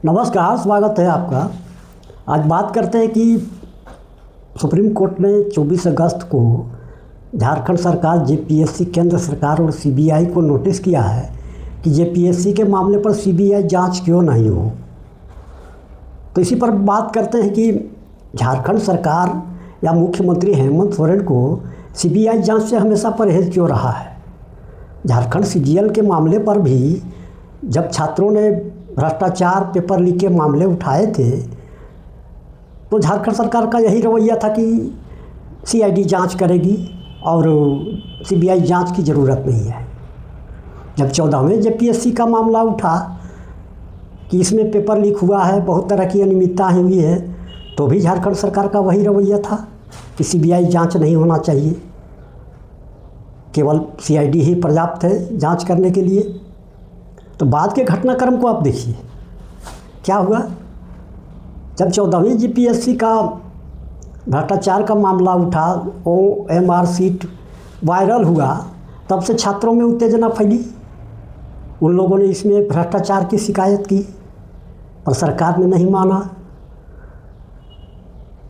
नमस्कार, स्वागत है आपका। आज बात करते हैं कि सुप्रीम कोर्ट ने 24 अगस्त को झारखंड सरकार, जेपीएससी, केंद्र सरकार और सीबीआई को नोटिस किया है कि जेपीएससी के मामले पर सीबीआई जांच क्यों नहीं हो। तो इसी पर बात करते हैं कि झारखंड सरकार या मुख्यमंत्री हेमंत सोरेन को सीबीआई जांच से हमेशा परहेज क्यों रहा है। झारखंड सीजीएल के मामले पर भी जब छात्रों ने भ्रष्टाचार, पेपर लीक के मामले उठाए थे तो झारखंड सरकार का यही रवैया था कि सीआईडी जांच करेगी और सीबीआई जांच की ज़रूरत नहीं है। जब 14वें जेपीएससी का मामला उठा कि इसमें पेपर लीक हुआ है, बहुत तरह की अनियमितताएं हुई है, तो भी झारखंड सरकार का वही रवैया था कि सीबीआई जांच नहीं होना चाहिए, केवल सीआईडी ही पर्याप्त है जांच करने के लिए। तो बाद के घटनाक्रम को आप देखिए क्या हुआ। जब 14वीं जीपीएससी का भ्रष्टाचार का मामला उठा, OMR सीट वायरल हुआ, तब से छात्रों में उत्तेजना फैली। उन लोगों ने इसमें भ्रष्टाचार की शिकायत की पर सरकार ने नहीं माना।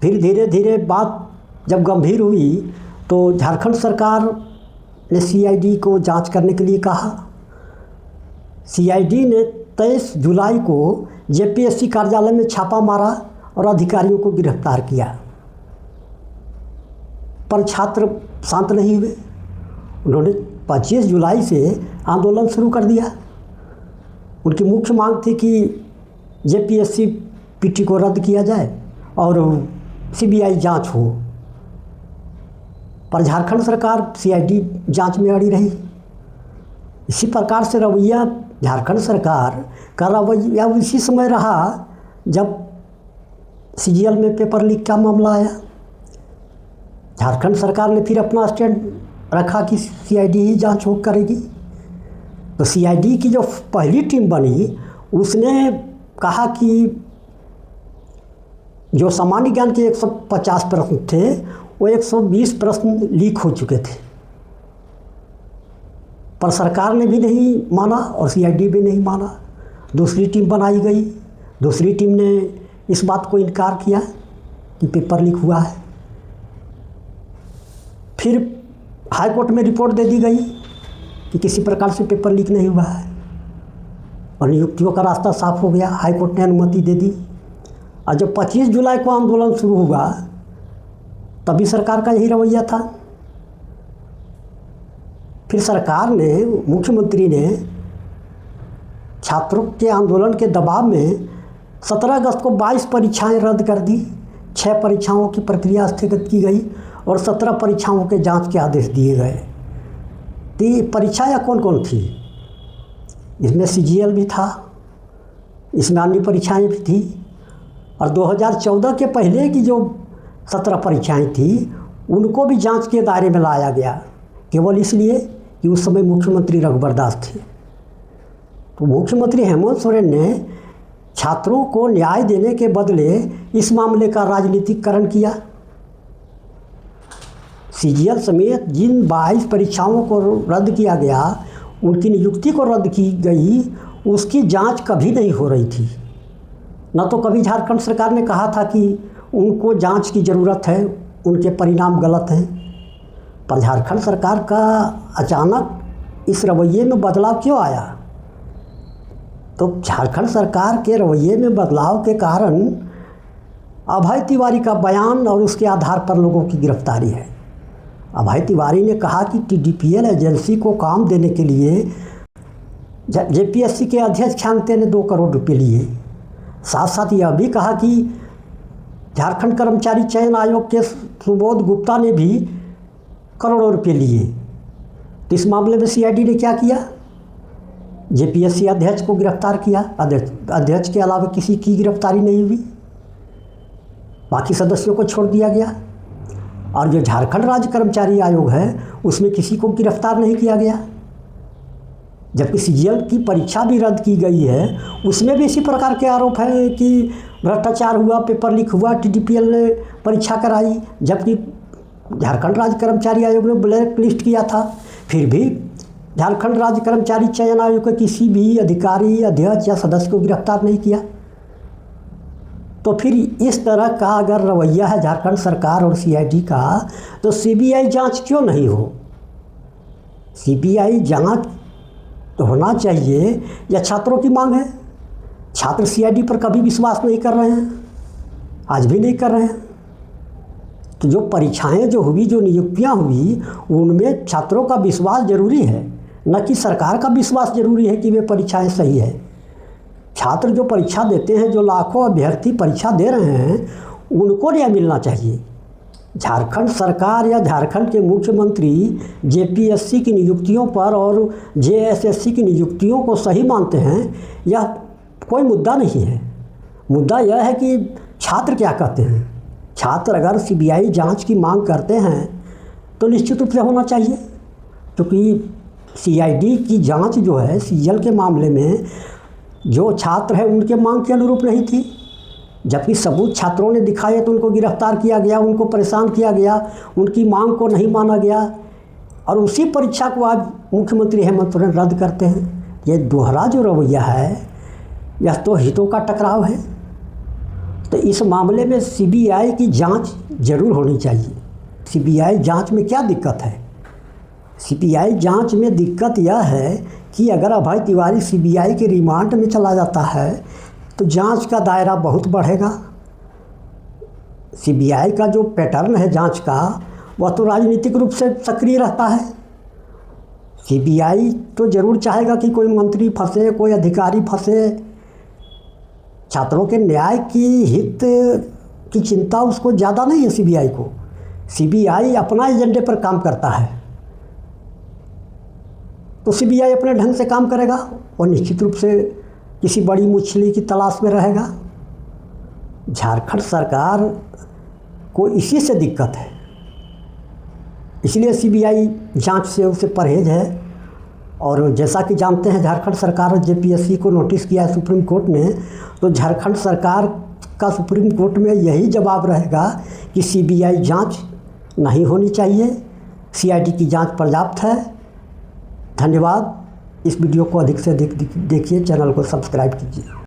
फिर धीरे धीरे बात जब गंभीर हुई तो झारखंड सरकार ने सीआईडी को जांच करने के लिए कहा। सीआईडी ने 23 जुलाई को जेपीएससी कार्यालय में छापा मारा और अधिकारियों को गिरफ्तार किया, पर छात्र शांत नहीं हुए। उन्होंने 25 जुलाई से आंदोलन शुरू कर दिया। उनकी मुख्य मांग थी कि जेपीएससी पीटी को रद्द किया जाए और सीबीआई जांच हो, पर झारखंड सरकार सीआईडी जांच में अड़ी रही। इसी प्रकार से रवैया झारखंड सरकार का रवैया उसी समय रहा जब सीजीएल में पेपर लीक का मामला आया। झारखंड सरकार ने फिर अपना स्टैंड रखा कि सीआईडी ही जांच हो करेगी। तो सीआईडी की जो पहली टीम बनी उसने कहा कि जो सामान्य ज्ञान के 150 प्रश्न थे वो 120 प्रश्न लीक हो चुके थे, पर सरकार ने भी नहीं माना और सीआईडी भी नहीं माना। दूसरी टीम बनाई गई। दूसरी टीम ने इस बात को इनकार किया कि पेपर लीक हुआ है। फिर हाई कोर्ट में रिपोर्ट दे दी गई कि किसी प्रकार से पेपर लीक नहीं हुआ है और नियुक्तियों का रास्ता साफ हो गया। हाई कोर्ट ने अनुमति दे दी। और जब 25 जुलाई को आंदोलन शुरू हुआ तभी सरकार का यही रवैया था। फिर सरकार ने, मुख्यमंत्री ने छात्रों के आंदोलन के दबाव में 17 अगस्त को 22 परीक्षाएं रद्द कर दी। 6 परीक्षाओं की प्रक्रिया स्थगित की गई और 17 परीक्षाओं के जांच के आदेश दिए गए। तो ये परीक्षाएं कौन कौन थी? इसमें सीजीएल भी था, इसमें अन्य परीक्षाएं भी थी, और 2014 के पहले की जो 17 परीक्षाएं थी उनको भी जांच के दायरे में लाया गया, केवल इसलिए कि उस समय मुख्यमंत्री रघुवर दास थे। तो मुख्यमंत्री हेमंत सोरेन ने छात्रों को न्याय देने के बदले इस मामले का राजनीतिकरण किया। सीजीएल समेत जिन 22 परीक्षाओं को रद्द किया गया, उनकी नियुक्ति को रद्द की गई, उसकी जांच कभी नहीं हो रही थी। न तो कभी झारखंड सरकार ने कहा था कि उनको जांच की ज़रूरत है, उनके परिणाम गलत हैं। पर झारखंड सरकार का अचानक इस रवैये में बदलाव क्यों आया? तो झारखंड सरकार के रवैये में बदलाव के कारण अभय तिवारी का बयान और उसके आधार पर लोगों की गिरफ्तारी है। अभय तिवारी ने कहा कि TDPL एजेंसी को काम देने के लिए जेपीएससी के अध्यक्ष ख्यांगते ने 2 करोड़ रुपये लिए। साथ साथ यह भी कहा कि झारखंड कर्मचारी चयन आयोग के सुबोध गुप्ता ने भी करोड़ों रुपये लिए। तो इस मामले में सीआईडी ने क्या किया? जेपीएससी अध्यक्ष को गिरफ्तार किया। अध्यक्ष के अलावा किसी की गिरफ्तारी नहीं हुई, बाकी सदस्यों को छोड़ दिया गया। और जो झारखंड राज्य कर्मचारी आयोग है उसमें किसी को गिरफ्तार नहीं किया गया। जबकि सीजीएल की परीक्षा भी रद्द की गई है, उसमें भी इसी प्रकार के आरोप है कि भ्रष्टाचार हुआ, पेपर लीक हुआ, TDPL ने परीक्षा कराई, जबकि झारखंड राज्य कर्मचारी आयोग ने ब्लैक लिस्ट किया था। फिर भी झारखंड राज्य कर्मचारी चयन आयोग के किसी भी अधिकारी, अध्यक्ष या सदस्य को गिरफ्तार नहीं किया। तो फिर इस तरह का अगर रवैया है झारखंड सरकार और सीआईडी का, तो सीबीआई जांच क्यों नहीं हो? सीबीआई जांच तो होना चाहिए, या छात्रों की मांग है? छात्र सीआईडी पर कभी विश्वास नहीं कर रहे हैं, आज भी नहीं कर रहे हैं। तो जो परीक्षाएं जो हुई, जो नियुक्तियां हुई, उनमें छात्रों का विश्वास जरूरी है, न कि सरकार का विश्वास जरूरी है कि वे परीक्षाएं सही है। छात्र जो परीक्षा देते हैं, जो लाखों अभ्यर्थी परीक्षा दे रहे हैं, उनको न्याय मिलना चाहिए। झारखंड सरकार या झारखंड के मुख्यमंत्री जेपीएससी की नियुक्तियों पर और जेएसएससी की नियुक्तियों को सही मानते हैं, यह कोई मुद्दा नहीं है। मुद्दा यह है कि छात्र क्या कहते हैं। छात्र अगर सीबीआई जांच की मांग करते हैं तो निश्चित रूप से होना चाहिए, क्योंकि सीआईडी की जांच जो है सीजल के मामले में जो छात्र हैं उनके मांग के अनुरूप नहीं थी, जबकि सबूत छात्रों ने दिखाए तो उनको गिरफ्तार किया गया, उनको परेशान किया गया, उनकी मांग को नहीं माना गया, और उसी परीक्षा को आज मुख्यमंत्री हेमंत सोरेन रद्द करते हैं। ये दोहरा जो रवैया है, यह तो हितों का टकराव है। तो इस मामले में सीबीआई की जांच जरूर होनी चाहिए। सीबीआई जांच में क्या दिक्कत है? सीबीआई जांच में दिक्कत यह है कि अगर अभय तिवारी सीबीआई के रिमांड में चला जाता है तो जांच का दायरा बहुत बढ़ेगा। सीबीआई का जो पैटर्न है जांच का, वह तो राजनीतिक रूप से सक्रिय रहता है। सीबीआई तो ज़रूर चाहेगा कि कोई मंत्री फंसे, कोई अधिकारी फंसे। छात्रों के न्याय की हित की चिंता उसको ज़्यादा नहीं है सीबीआई को। सीबीआई अपना एजेंडे पर काम करता है, तो सीबीआई अपने ढंग से काम करेगा और निश्चित रूप से किसी बड़ी मछली की तलाश में रहेगा। झारखंड सरकार को इसी से दिक्कत है, इसलिए सीबीआई जांच से उसे परहेज है। और जैसा कि जानते हैं, झारखंड सरकार ने जेपीएससी को नोटिस किया है सुप्रीम कोर्ट ने, तो झारखंड सरकार का सुप्रीम कोर्ट में यही जवाब रहेगा कि सीबीआई जांच नहीं होनी चाहिए, सीआईडी की जांच पर्याप्त है। धन्यवाद। इस वीडियो को अधिक से अधिक देखिए, चैनल को सब्सक्राइब कीजिए।